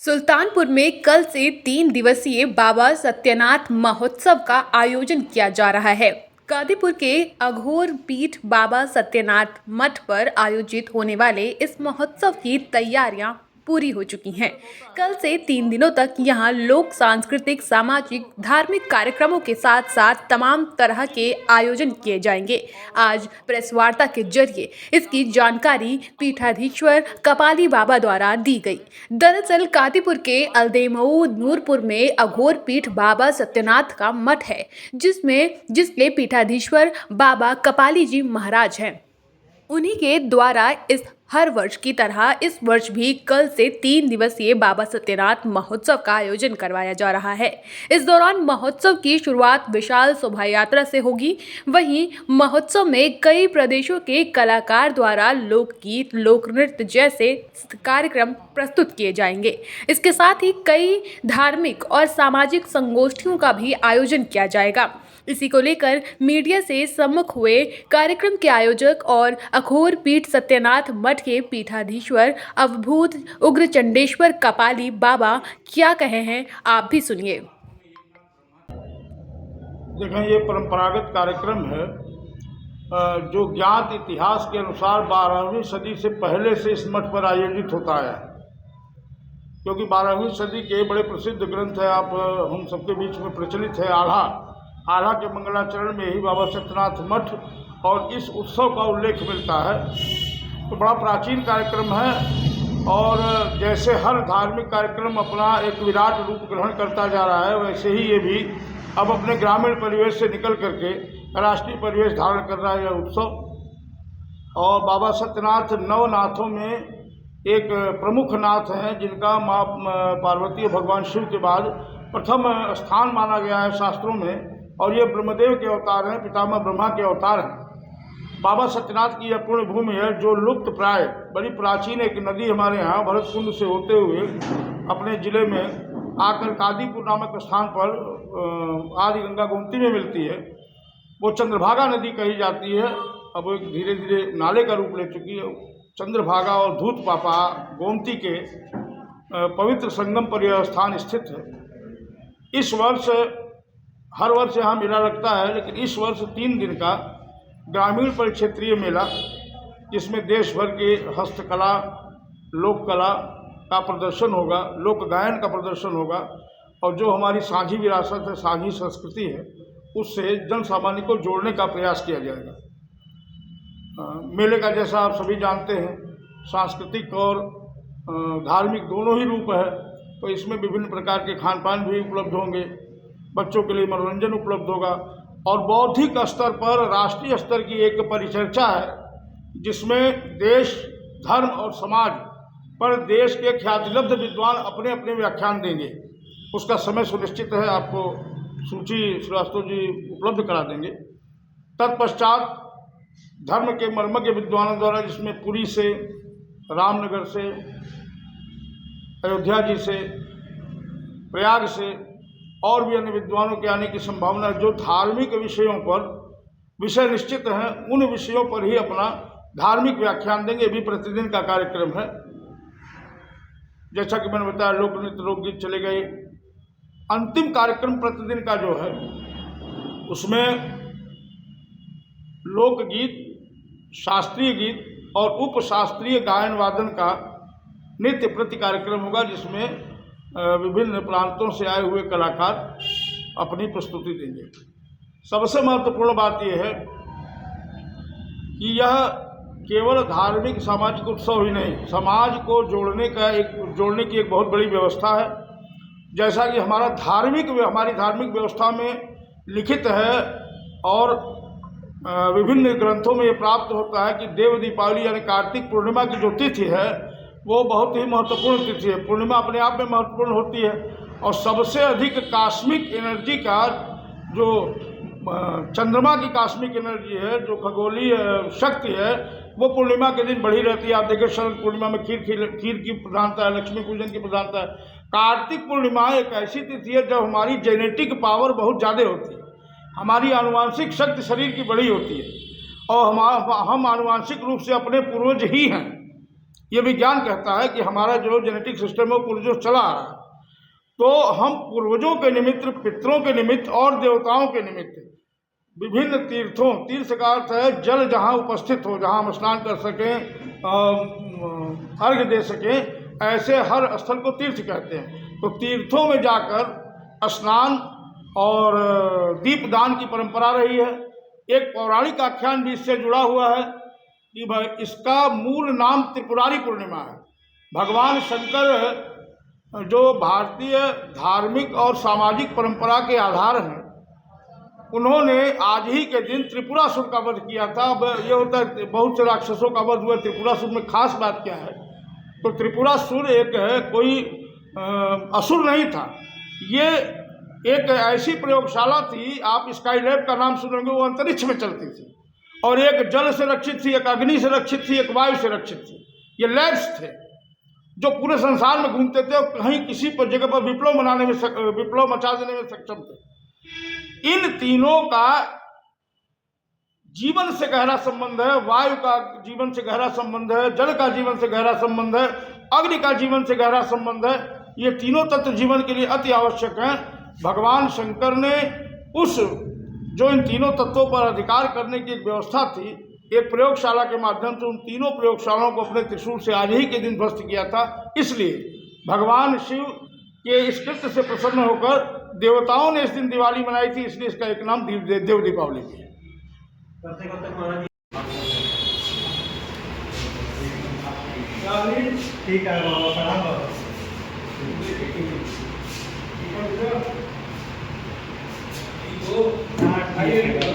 सुल्तानपुर में कल से 3 दिवसीय बाबा सत्यनाथ महोत्सव का आयोजन किया जा रहा है। कादीपुर के अघोर पीठ बाबा सत्यनाथ मठ पर आयोजित होने वाले इस महोत्सव की तैयारियां पूरी हो चुकी हैं। कल से 3 दिनों तक यहां लोक सांस्कृतिक, सामाजिक, धार्मिक कार्यक्रमों के साथ साथ तमाम तरह के आयोजन किए जाएंगे। आज प्रेस वार्ता के जरिए इसकी जानकारी पीठाधीश्वर कपाली बाबा द्वारा दी गई। दरअसल कादीपुर के अलदेमऊ नूरपुर में अघोर पीठ बाबा सत्यनाथ का मठ है, जिसके पीठाधीश्वर बाबा कपाली जी महाराज हैं। उन्हीं के द्वारा हर वर्ष की तरह इस वर्ष भी कल से 3 दिवसीय बाबा सत्यनाथ महोत्सव का आयोजन करवाया जा रहा है। इस दौरान महोत्सव की शुरुआत विशाल शोभा यात्रा से होगी। वहीं महोत्सव में कई प्रदेशों के कलाकार द्वारा लोकगीत, लोक नृत्य जैसे कार्यक्रम प्रस्तुत किए जाएंगे। इसके साथ ही कई धार्मिक और सामाजिक संगोष्ठियों का भी आयोजन किया जाएगा। इसी को लेकर मीडिया से सम्मुख हुए कार्यक्रम के आयोजक और अघोर पीठ सत्यनाथ मठ के पीठाधीश्वर अवधूत उग्रचंडेश्वर कपाली बाबा क्या कहे हैं, आप भी सुनिए। देखें, ये परंपरागत कार्यक्रम है जो ज्ञात इतिहास के अनुसार 12वीं सदी से पहले से इस मठ पर आयोजित होता है, क्योंकि 12वीं सदी के बड़े प्रसिद्ध ग्रंथ है, आप हम सबके बीच में प्रचलित है आल्हा के मंगलाचरण में ही बाबा सत्यनाथ मठ और इस उत्सव का उल्लेख मिलता है। तो बड़ा प्राचीन कार्यक्रम है और जैसे हर धार्मिक कार्यक्रम अपना एक विराट रूप ग्रहण करता जा रहा है, वैसे ही ये भी अब अपने ग्रामीण परिवेश से निकल करके राष्ट्रीय परिवेश धारण कर रहा है यह उत्सव। और बाबा सत्यनाथ नवनाथों में एक प्रमुख नाथ हैं, जिनका माँ पार्वती और भगवान शिव के बाद प्रथम स्थान माना गया है शास्त्रों में, और ये ब्रह्मदेव के अवतार हैं, पितामह ब्रह्मा के अवतार हैं। बाबा सत्यनाथ की यह पुण्य भूमि है जो लुप्त प्राय बड़ी प्राचीन एक नदी हमारे यहाँ भरतकुंड से होते हुए अपने ज़िले में आकर कादीपुर नामक स्थान पर आदि गंगा गोमती में मिलती है। वो चंद्रभागा नदी कही जाती है, अब एक धीरे धीरे नाले का रूप ले चुकी है। चंद्रभागा और धूत पापा गोमती के पवित्र संगम पर यह स्थान स्थित है। इस वर्ष हर वर्ष यहाँ मेला लगता है, लेकिन इस वर्ष 3 दिन का ग्रामीण परिक्षेत्रीय मेला, जिसमें देश भर के हस्तकला, लोक कला का प्रदर्शन होगा, लोक गायन का प्रदर्शन होगा, और जो हमारी साझी विरासत है, साझी संस्कृति है, उससे जन सामान्य को जोड़ने का प्रयास किया जाएगा। मेले का जैसा आप सभी जानते हैं सांस्कृतिक और धार्मिक दोनों ही रूप है, तो इसमें विभिन्न प्रकार के खान पान भी उपलब्ध होंगे, बच्चों के लिए मनोरंजन उपलब्ध होगा, और बौद्धिक स्तर पर राष्ट्रीय स्तर की एक परिचर्चा है, जिसमें देश, धर्म और समाज पर देश के ख्यातिलब्ध विद्वान अपने अपने व्याख्यान देंगे। उसका समय सुनिश्चित है, आपको सूची श्रीवास्तव जी उपलब्ध करा देंगे। तत्पश्चात धर्म के मर्मज्ञ विद्वानों द्वारा, जिसमें पुरी से, रामनगर से, अयोध्या जी से, प्रयाग से और भी अन्य विद्वानों के आने की संभावना है, जो धार्मिक विषयों पर विषय निश्चित हैं, उन विषयों पर ही अपना धार्मिक व्याख्यान देंगे। भी प्रतिदिन का कार्यक्रम है, जैसा कि मैंने बताया, लोक नृत्य, लोकगीत चले गए। अंतिम कार्यक्रम प्रतिदिन का जो है उसमें लोकगीत, शास्त्रीय गीत और उपशास्त्रीय गायन वादन का नित्य प्रति कार्यक्रम होगा, जिसमें विभिन्न प्रांतों से आए हुए कलाकार अपनी प्रस्तुति देंगे। सबसे महत्वपूर्ण बात यह है कि यह केवल धार्मिक सामाजिक उत्सव ही नहीं, समाज को जोड़ने की एक बहुत बड़ी व्यवस्था है। जैसा कि हमारी धार्मिक व्यवस्था में लिखित है और विभिन्न ग्रंथों में ये प्राप्त होता है कि देव दीपावली यानी कार्तिक पूर्णिमा की जो तिथि है वो बहुत ही महत्वपूर्ण तिथि है। पूर्णिमा अपने आप में महत्वपूर्ण होती है, और सबसे अधिक कास्मिक एनर्जी का जो चंद्रमा की कास्मिक एनर्जी है, जो खगोलीय शक्ति है, वो पूर्णिमा के दिन बढ़ी रहती है। आप देखिए, शरद पूर्णिमा में खीर की प्रधानता है, लक्ष्मी पूजन की प्रधानता है। कार्तिक पूर्णिमा एक ऐसी तिथि है जब हमारी जेनेटिक पावर बहुत ज़्यादा होती है, हमारी आनुवांशिक शक्ति शरीर की बड़ी होती है, और हम आनुवांशिक रूप से अपने पूर्वज ही हैं। ये विज्ञान कहता है कि हमारा जो जेनेटिक सिस्टम है वो पूर्वजों चला आ रहा है, तो हम पूर्वजों के निमित्त, पितरों के निमित्त और देवताओं के निमित्त विभिन्न तीर्थों, तीर्थ का अर्थ है जल जहाँ उपस्थित हो, जहाँ हम स्नान कर सकें, अर्घ्य दे सकें, ऐसे हर स्थल को तीर्थ कहते हैं। तो तीर्थों में जाकर स्नान और दीपदान की परंपरा रही है। एक पौराणिक आख्यान भी इससे जुड़ा हुआ है कि भाई इसका मूल नाम त्रिपुरारी पूर्णिमा है। भगवान शंकर जो भारतीय धार्मिक और सामाजिक परंपरा के आधार हैं, उन्होंने आज ही के दिन त्रिपुरासुर का वध किया था। अब ये होता है बहुत से राक्षसों का वध हुआ, त्रिपुरासुर में खास बात क्या है, तो त्रिपुरासुर एक कोई असुर नहीं था, ये एक ऐसी प्रयोगशाला थी, आप स्काई लैब का नाम सुनेंगे, वो अंतरिक्ष में चलती थी, और एक जल से रक्षित थी, एक अग्नि से रक्षित थी, एक वायु से रक्षित थी। ये लैब्स थे जो पूरे संसार में घूमते थे और कहीं किसी पर जगह पर विप्लव मचा देने में सक्षम थे। इन तीनों का जीवन से गहरा संबंध है, वायु का जीवन से गहरा संबंध है, जल का जीवन से गहरा संबंध है, अग्नि का जीवन से गहरा संबंध है। ये तीनों तत्व जीवन के लिए अति आवश्यक हैं। भगवान शंकर ने उस जो इन तीनों तत्वों पर अधिकार करने की एक व्यवस्था थी, एक प्रयोगशाला के माध्यम से उन तीनों प्रयोगशालाओं को अपने त्रिशूल से आज ही के दिन ध्वस्त किया था। इसलिए भगवान शिव के इस कृत्य से प्रसन्न होकर देवताओं ने इस दिन दिवाली मनाई थी, इसलिए इसका एक नाम देव दीपावली भी है। ठीक है बाबा, प्रणाम बाबा। हाँ, ठीक है।